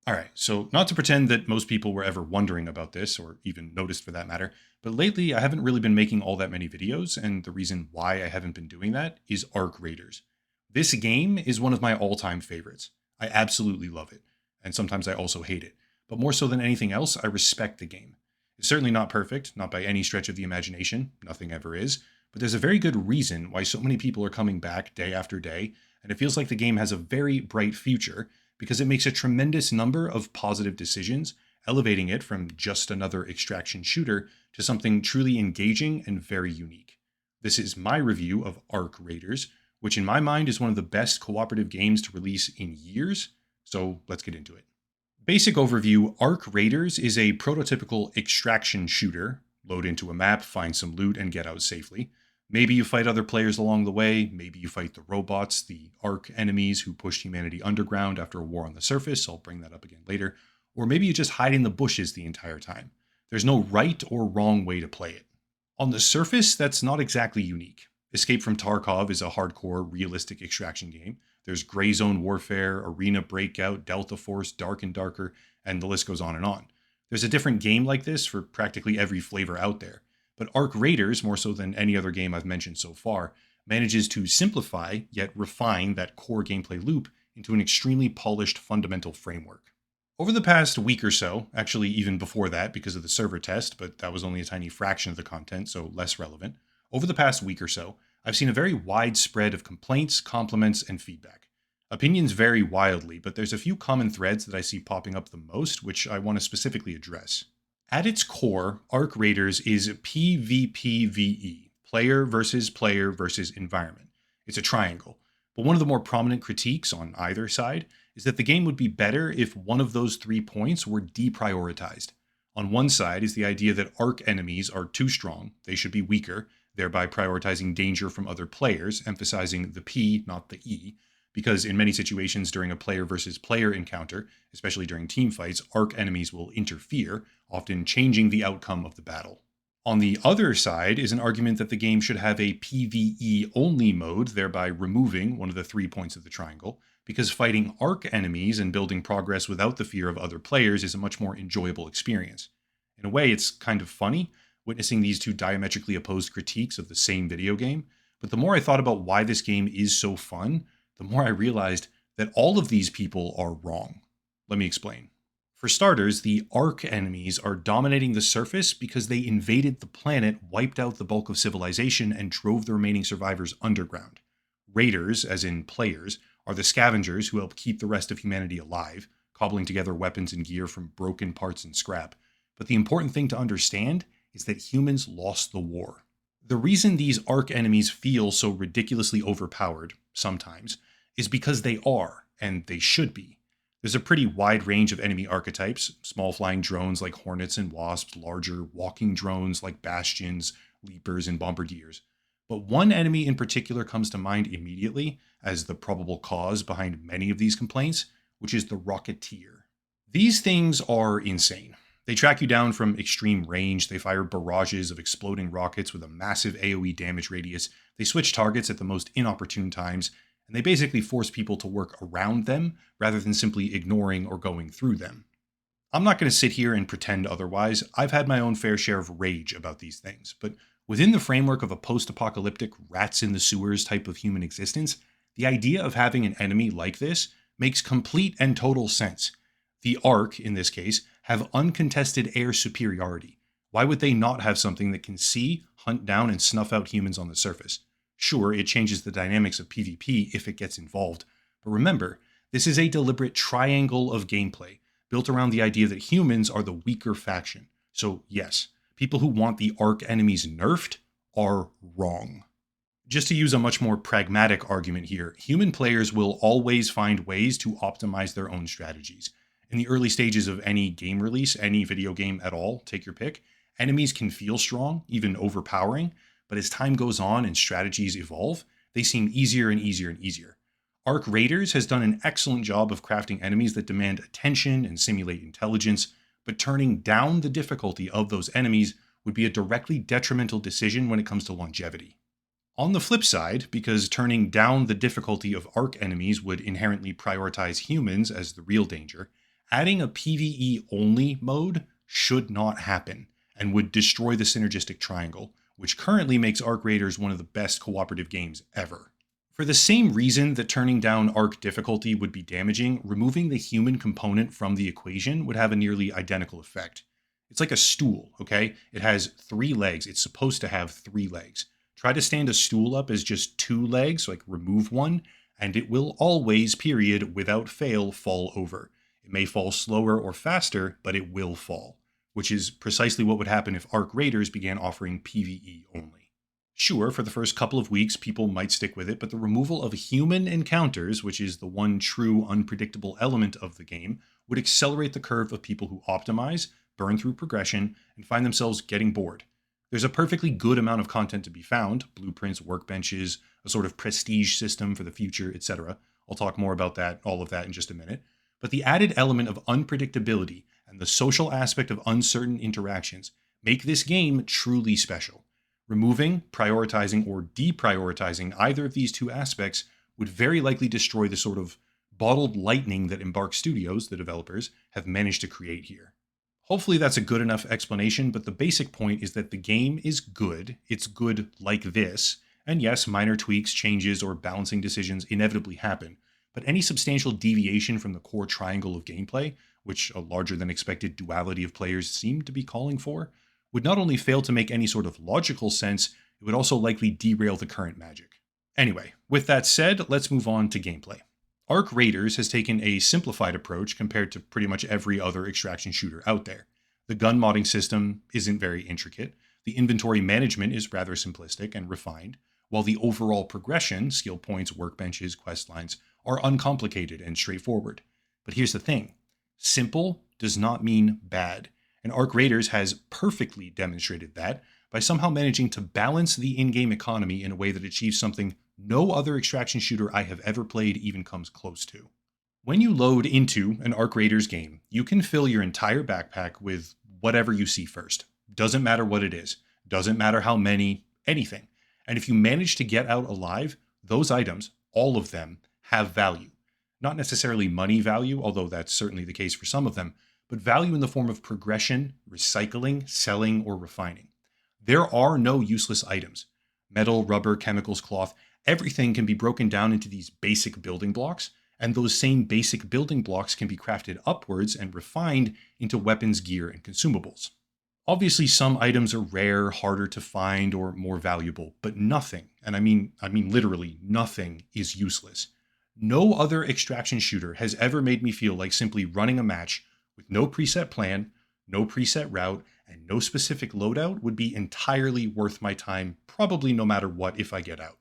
Alright, so not to pretend that most people were ever wondering about this, or even noticed for that matter, but lately I haven't really been making all that many videos, and the reason why I haven't been doing that is Ark Raiders. This game is one of my all time favorites. I absolutely love it, and sometimes I also hate it. But more so than anything else, I respect the game. It's certainly not perfect, not by any stretch of the imagination, nothing ever is, but there's a very good reason why so many people are coming back day after day, and it feels like the game has a very bright future because it makes a tremendous number of positive decisions, elevating it from just another extraction shooter to something truly engaging and very unique. This is my review of Ark Raiders, which in my mind is one of the best cooperative games to release in years, so let's get into it. Basic overview: Ark Raiders is a prototypical extraction shooter. Load into a map, find some loot, and get out safely. Maybe you fight other players along the way, maybe you fight the robots, the Ark enemies who pushed humanity underground after a war on the surface. I'll bring that up again later. Or maybe you just hide in the bushes the entire time. There's no right or wrong way to play it. On the surface, that's not exactly unique. Escape from Tarkov is a hardcore, realistic extraction game. There's Gray Zone Warfare, Arena Breakout, Delta Force, Dark and Darker, and the list goes on and on. There's a different game like this for practically every flavor out there. But Ark Raiders, more so than any other game I've mentioned so far, manages to simplify yet refine that core gameplay loop into an extremely polished fundamental framework. Over the past week or so, actually even before that because of the server test, but that was only a tiny fraction of the content, so less relevant. Over the past week or so, I've seen a very wide spread of complaints, compliments, and feedback. Opinions vary wildly, but there's a few common threads that I see popping up the most, which I want to specifically address. At its core, Ark Raiders is PvPVE, player versus environment. It's a triangle. But one of the more prominent critiques on either side is that the game would be better if one of those 3 points were deprioritized. On one side is the idea that Ark enemies are too strong, they should be weaker, thereby prioritizing danger from other players, emphasizing the P, not the E, because in many situations during a player versus player encounter, especially during team fights, Ark enemies will interfere, often changing the outcome of the battle. On the other side is an argument that the game should have a PvE only mode, thereby removing one of the 3 points of the triangle, because fighting Ark enemies and building progress without the fear of other players is a much more enjoyable experience. In a way, it's kind of funny witnessing these two diametrically opposed critiques of the same video game, but the more I thought about why this game is so fun, the more I realized that all of these people are wrong. Let me explain. For starters, the Ark enemies are dominating the surface because they invaded the planet, wiped out the bulk of civilization, and drove the remaining survivors underground. Raiders, as in players, are the scavengers who help keep the rest of humanity alive, cobbling together weapons and gear from broken parts and scrap. But the important thing to understand is that humans lost the war. The reason these Ark enemies feel so ridiculously overpowered, sometimes, is because they are, and they should be. There's a pretty wide range of enemy archetypes: small flying drones like hornets and wasps, larger walking drones like bastions, leapers, and bombardiers. But one enemy in particular comes to mind immediately as the probable cause behind many of these complaints, which is the Rocketeer. These things are insane. They track you down from extreme range, they fire barrages of exploding rockets with a massive AoE damage radius, they switch targets at the most inopportune times, and they basically force people to work around them rather than simply ignoring or going through them. I'm not going to sit here and pretend otherwise. I've had my own fair share of rage about these things, but within the framework of a post apocalyptic rats in the sewers type of human existence, the idea of having an enemy like this makes complete and total sense. The Ark, in this case, have uncontested air superiority. Why would they not have something that can see, hunt down, and snuff out humans on the surface? Sure, it changes the dynamics of PvP if it gets involved, but remember, this is a deliberate triangle of gameplay built around the idea that humans are the weaker faction. So yes, people who want the Ark enemies nerfed are wrong. Just to use a much more pragmatic argument here, human players will always find ways to optimize their own strategies. In the early stages of any game release, any video game at all, take your pick, enemies can feel strong, even overpowering, but as time goes on and strategies evolve, they seem easier and easier and easier. Ark Raiders has done an excellent job of crafting enemies that demand attention and simulate intelligence, but turning down the difficulty of those enemies would be a directly detrimental decision when it comes to longevity. On the flip side, because turning down the difficulty of Ark enemies would inherently prioritize humans as the real danger, Adding a PvE only mode should not happen and would destroy the synergistic triangle, which currently makes Ark Raiders one of the best cooperative games ever. For the same reason that turning down Ark difficulty would be damaging, removing the human component from the equation would have a nearly identical effect. It's like a stool, okay? It has 3 legs. It's supposed to have 3 legs. Try to stand a stool up as just 2 legs, like remove one, and it will always, period, without fail, fall over. It may fall slower or faster, but it will fall, which is precisely what would happen if Ark Raiders began offering PvE only. Sure, for the first couple of weeks, people might stick with it, but the removal of human encounters, which is the one true unpredictable element of the game, would accelerate the curve of people who optimize, burn through progression, and find themselves getting bored. There's a perfectly good amount of content to be found: blueprints, workbenches, a sort of prestige system for the future, etc. I'll talk more about all of that in just a minute. But the added element of unpredictability and the social aspect of uncertain interactions make this game truly special. Removing, prioritizing, or deprioritizing either of these two aspects would very likely destroy the sort of bottled lightning that Embark Studios, the developers, have managed to create here. Hopefully that's a good enough explanation, but the basic point is that the game is good. It's good like this. And yes, minor tweaks, changes, or balancing decisions inevitably happen. But any substantial deviation from the core triangle of gameplay, which a larger than expected duality of players seem to be calling for, would not only fail to make any sort of logical sense, it would also likely derail the current magic. Anyway, with that said, let's move on to gameplay. Ark Raiders has taken a simplified approach compared to pretty much every other extraction shooter out there. The gun modding system isn't very intricate, the inventory management is rather simplistic and refined, while the overall progression, skill points, workbenches, quest lines, are uncomplicated and straightforward. But here's the thing: simple does not mean bad, and Ark Raiders has perfectly demonstrated that by somehow managing to balance the in-game economy in a way that achieves something no other extraction shooter I have ever played even comes close to. When you load into an Ark Raiders game, you can fill your entire backpack with whatever you see first. Doesn't matter what it is, doesn't matter how many, anything. And if you manage to get out alive, those items, all of them, have value. Not necessarily money value, although that's certainly the case for some of them, but value in the form of progression, recycling, selling, or refining. There are no useless items. Metal, rubber, chemicals, cloth, everything can be broken down into these basic building blocks, and those same basic building blocks can be crafted upwards and refined into weapons, gear, and consumables. Obviously, some items are rare, harder to find, or more valuable, but nothing, and I mean literally nothing, is useless. No other extraction shooter has ever made me feel like simply running a match with no preset plan, no preset route, and no specific loadout would be entirely worth my time, probably no matter what, if I get out.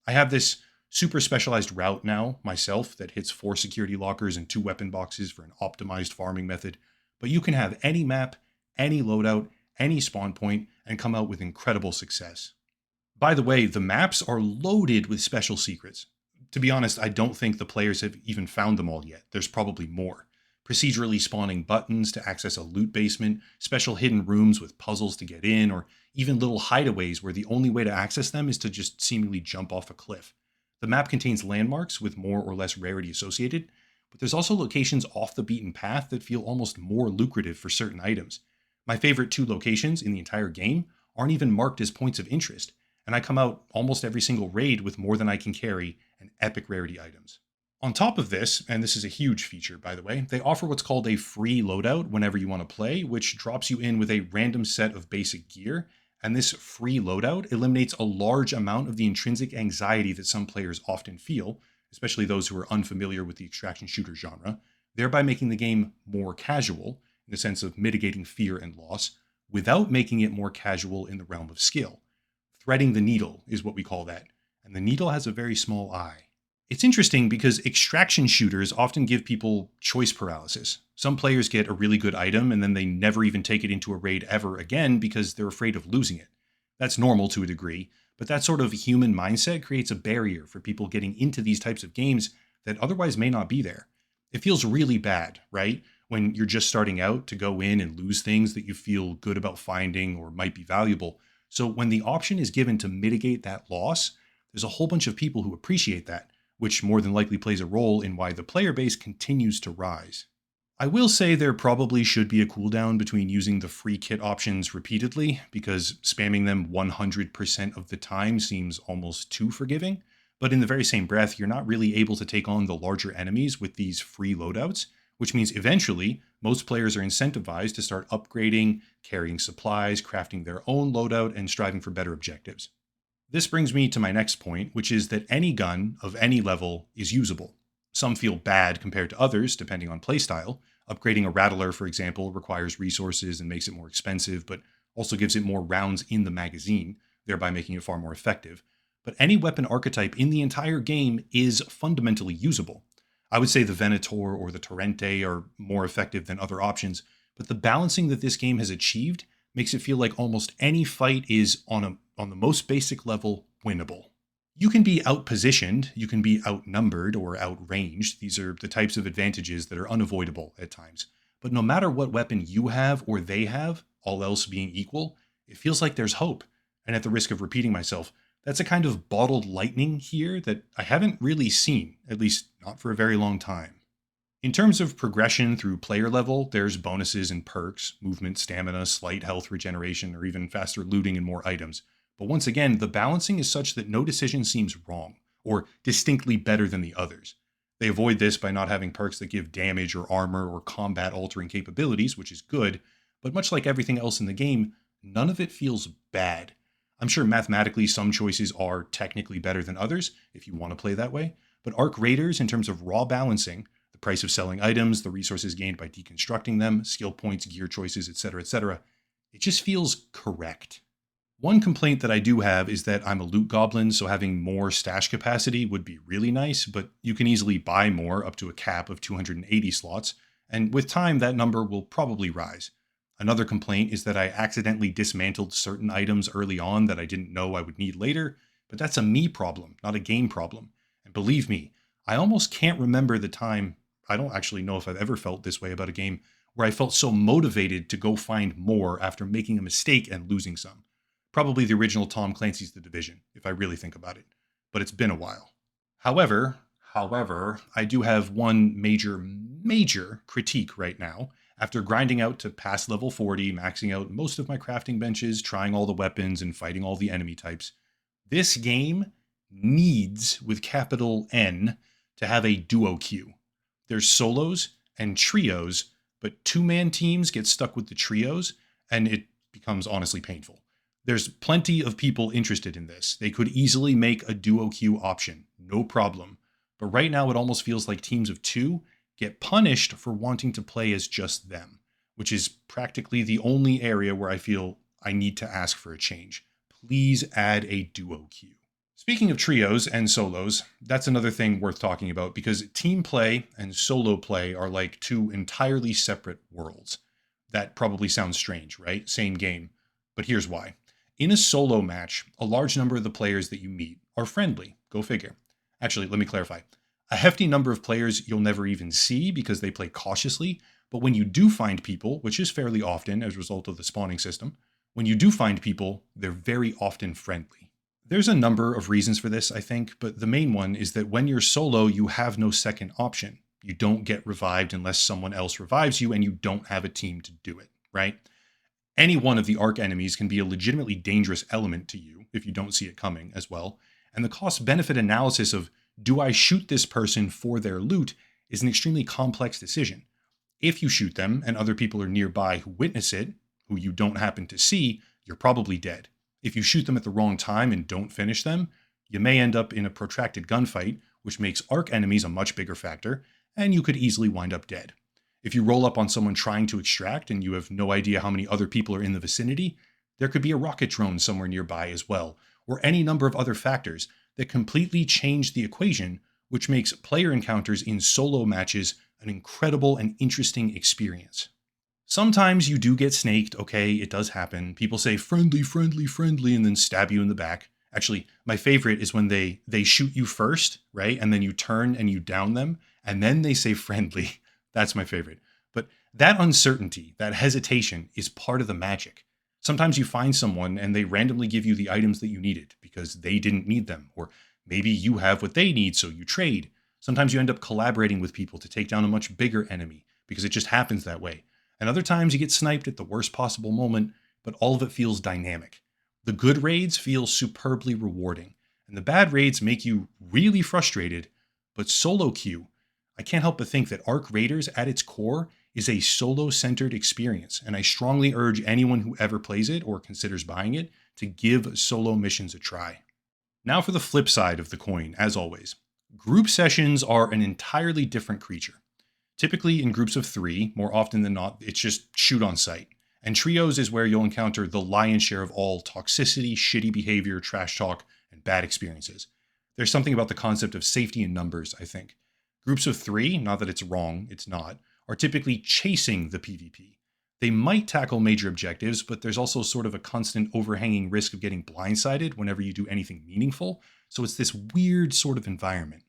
I have this super specialized route now myself that hits 4 security lockers and 2 weapon boxes for an optimized farming method, but you can have any map, any loadout, any spawn point, and come out with incredible success. By the way, the maps are loaded with special secrets. To be honest, I don't think the players have even found them all yet. There's probably more. Procedurally spawning buttons to access a loot basement, special hidden rooms with puzzles to get in, or even little hideaways where the only way to access them is to just seemingly jump off a cliff. The map contains landmarks with more or less rarity associated, but there's also locations off the beaten path that feel almost more lucrative for certain items. My favorite 2 locations in the entire game aren't even marked as points of interest, and I come out almost every single raid with more than I can carry and epic rarity items. On top of this, and this is a huge feature by the way, they offer what's called a free loadout whenever you want to play, which drops you in with a random set of basic gear, and this free loadout eliminates a large amount of the intrinsic anxiety that some players often feel, especially those who are unfamiliar with the extraction shooter genre, thereby making the game more casual, in the sense of mitigating fear and loss, without making it more casual in the realm of skill. Threading the needle is what we call that, and the needle has a very small eye. It's interesting because extraction shooters often give people choice paralysis. Some players get a really good item and then they never even take it into a raid ever again because they're afraid of losing it. That's normal to a degree, but that sort of human mindset creates a barrier for people getting into these types of games that otherwise may not be there. It feels really bad, right? When you're just starting out to go in and lose things that you feel good about finding or might be valuable. So when the option is given to mitigate that loss, there's a whole bunch of people who appreciate that, which more than likely plays a role in why the player base continues to rise. I will say there probably should be a cooldown between using the free kit options repeatedly, because spamming them 100% of the time seems almost too forgiving. But in the very same breath, you're not really able to take on the larger enemies with these free loadouts, which means eventually most players are incentivized to start upgrading, carrying supplies, crafting their own loadout, and striving for better objectives. This brings me to my next point, which is that any gun of any level is usable. Some feel bad compared to others, depending on playstyle. Upgrading a Rattler, for example, requires resources and makes it more expensive, but also gives it more rounds in the magazine, thereby making it far more effective. But any weapon archetype in the entire game is fundamentally usable. I would say the Venator or the Torrente are more effective than other options, but the balancing that this game has achieved makes it feel like almost any fight is on the most basic level winnable. You can be outpositioned, you can be outnumbered or outranged. These are the types of advantages that are unavoidable at times. But no matter what weapon you have or they have, all else being equal, it feels like there's hope. And at the risk of repeating myself, that's a kind of bottled lightning here that I haven't really seen, at least not for a very long time. In terms of progression through player level, there's bonuses and perks, movement, stamina, slight health regeneration, or even faster looting and more items. But once again, the balancing is such that no decision seems wrong, or distinctly better than the others. They avoid this by not having perks that give damage or armor or combat altering capabilities, which is good, but much like everything else in the game, none of it feels bad. I'm sure mathematically some choices are technically better than others, if you want to play that way, but Ark Raiders, in terms of raw balancing, the price of selling items, the resources gained by deconstructing them, skill points, gear choices, etc., it just feels correct. One complaint that I do have is that I'm a loot goblin, so having more stash capacity would be really nice, but you can easily buy more up to a cap of 280 slots, and with time that number will probably rise. Another complaint is that I accidentally dismantled certain items early on that I didn't know I would need later, but that's a me problem, not a game problem. And believe me, I almost can't remember the time, I don't actually know if I've ever felt this way about a game, where I felt so motivated to go find more after making a mistake and losing some. Probably the original Tom Clancy's The Division, if I really think about it. But it's been a while. However, I do have one major critique right now. After grinding out to past level 40, maxing out most of my crafting benches, trying all the weapons, and fighting all the enemy types, this game needs, with capital N, to have a duo queue. There's solos and trios, but two-man teams get stuck with the trios, and it becomes honestly painful. There's plenty of people interested in this. They could easily make a duo queue option, no problem. But right now it almost feels like teams of two get punished for wanting to play as just them, which is practically the only area where I feel I need to ask for a change. Please add a duo queue. Speaking of trios and solos, that's another thing worth talking about because team play and solo play are like two entirely separate worlds. That probably sounds strange, right? Same game. But here's why. In a solo match, a large number of the players that you meet are friendly. Go figure. Actually, let me clarify. A hefty number of players you'll never even see because they play cautiously, but when you do find people, which is fairly often as a result of the spawning system, when you do find people, they're very often friendly. There's a number of reasons for this, I think, but the main one is that when you're solo, you have no second option. You don't get revived unless someone else revives you, and you don't have a team to do it, right? Any one of the Ark enemies can be a legitimately dangerous element to you if you don't see it coming as well. And the cost-benefit analysis of do I shoot this person for their loot is an extremely complex decision. If you shoot them and other people are nearby who witness it, who you don't happen to see, you're probably dead. If you shoot them at the wrong time and don't finish them, you may end up in a protracted gunfight, which makes Ark enemies a much bigger factor, and you could easily wind up dead. If you roll up on someone trying to extract and you have no idea how many other people are in the vicinity, there could be a rocket drone somewhere nearby as well, or any number of other factors that completely change the equation, which makes player encounters in solo matches an incredible and interesting experience. Sometimes you do get snaked, okay, it does happen. People say friendly, friendly, friendly, and then stab you in the back. Actually, my favorite is when they shoot you first, right? And then you turn and you down them, and then they say friendly. That's my favorite. But that uncertainty, that hesitation is part of the magic. Sometimes you find someone and they randomly give you the items that you needed because they didn't need them, or maybe you have what they need, so you trade. Sometimes you end up collaborating with people to take down a much bigger enemy, because it just happens that way. And other times you get sniped at the worst possible moment, but all of it feels dynamic. The good raids feel superbly rewarding, and the bad raids make you really frustrated. But solo queue, I can't help but think that Ark Raiders at its core is a solo-centered experience, and I strongly urge anyone who ever plays it or considers buying it to give solo missions a try. Now for the flip side of the coin, as always. Group sessions are an entirely different creature. Typically in groups of 3, more often than not, it's just shoot on sight. And trios is where you'll encounter the lion's share of all toxicity, shitty behavior, trash talk, and bad experiences. There's something about the concept of safety in numbers, I think. Groups of 3, not that it's wrong, it's not, are typically chasing the PvP. They might tackle major objectives, but there's also sort of a constant overhanging risk of getting blindsided whenever you do anything meaningful, so it's this weird sort of environment.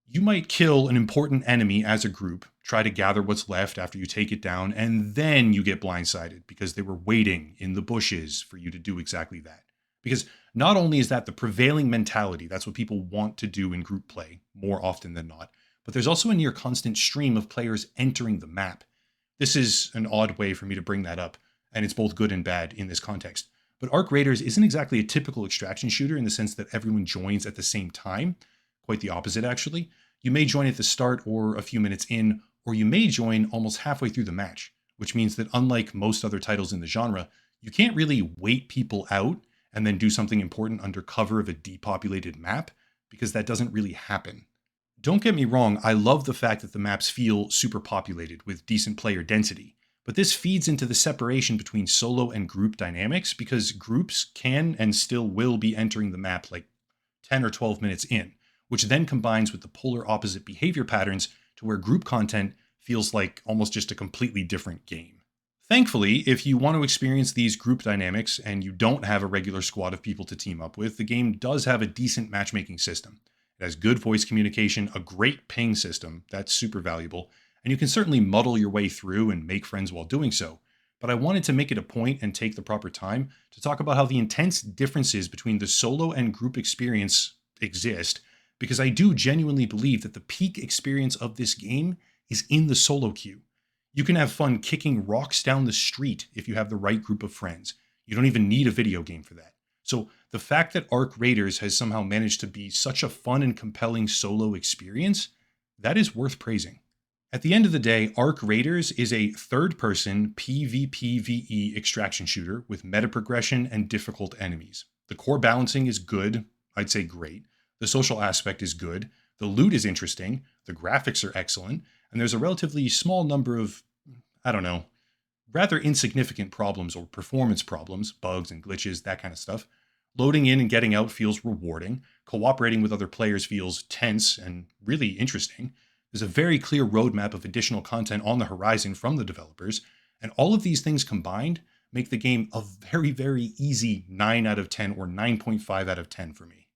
You might kill an important enemy as a group, try to gather what's left after you take it down, and then you get blindsided because they were waiting in the bushes for you to do exactly that. Because not only is that the prevailing mentality, that's what people want to do in group play more often than not, but there's also a near constant stream of players entering the map. This is an odd way for me to bring that up, and it's both good and bad in this context. But Ark Raiders isn't exactly a typical extraction shooter in the sense that everyone joins at the same time. Quite the opposite, actually. You may join at the start or a few minutes in, or you may join almost halfway through the match, which means that unlike most other titles in the genre, you can't really wait people out and then do something important under cover of a depopulated map, because that doesn't really happen. Don't get me wrong, I love the fact that the maps feel super populated with decent player density, but this feeds into the separation between solo and group dynamics because groups can and still will be entering the map like 10 or 12 minutes in, which then combines with the polar opposite behavior patterns to where group content feels like almost just a completely different game. Thankfully, if you want to experience these group dynamics and you don't have a regular squad of people to team up with, the game does have a decent matchmaking system. It has good voice communication, a great ping system, that's super valuable, and you can certainly muddle your way through and make friends while doing so. But I wanted to make it a point and take the proper time to talk about how the intense differences between the solo and group experience exist, because I do genuinely believe that the peak experience of this game is in the solo queue. You can have fun kicking rocks down the street if you have the right group of friends. You don't even need a video game for that. So the fact that Ark Raiders has somehow managed to be such a fun and compelling solo experience, that is worth praising. At the end of the day, Ark Raiders is a third-person PvPVE extraction shooter with meta progression and difficult enemies. The core balancing is good, I'd say great. The social aspect is good. The loot is interesting. The graphics are excellent. And there's a relatively small number of, rather insignificant problems or performance problems, bugs and glitches, that kind of stuff. Loading in and getting out feels rewarding. Cooperating with other players feels tense and really interesting. There's a very clear roadmap of additional content on the horizon from the developers. And all of these things combined make the game a very, very easy 9 out of 10 or 9.5 out of 10 for me.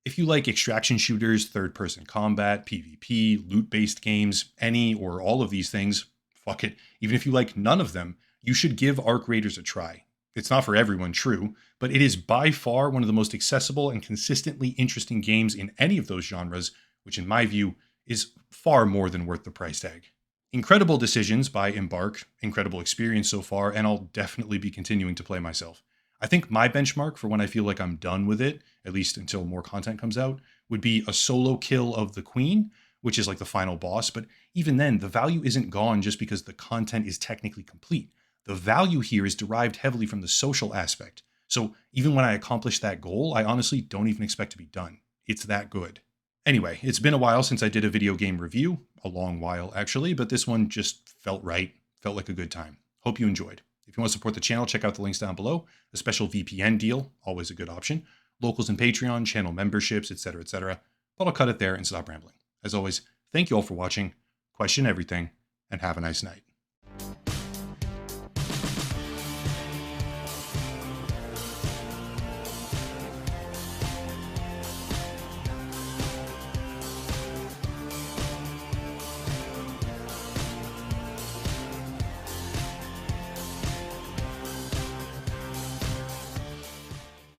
If you like extraction shooters, third-person combat, PvP, loot-based games, any or all of these things, fuck it. Even if you like none of them, you should give Ark Raiders a try. It's not for everyone, true, but it is by far one of the most accessible and consistently interesting games in any of those genres, which in my view is far more than worth the price tag. Incredible decisions by Embark, incredible experience so far, and I'll definitely be continuing to play myself. I think my benchmark for when I feel like I'm done with it, at least until more content comes out, would be a solo kill of the Queen, which is like the final boss, but even then, the value isn't gone just because the content is technically complete. The value here is derived heavily from the social aspect. So even when I accomplish that goal, I honestly don't even expect to be done. It's that good. Anyway, it's been a while since I did a video game review, a long while actually, but this one just felt right, felt like a good time. Hope you enjoyed. If you want to support the channel, check out the links down below. A special VPN deal, always a good option. Locals and Patreon, channel memberships, etc., etc. But I'll cut it there and stop rambling. As always, thank you all for watching, question everything, and have a nice night.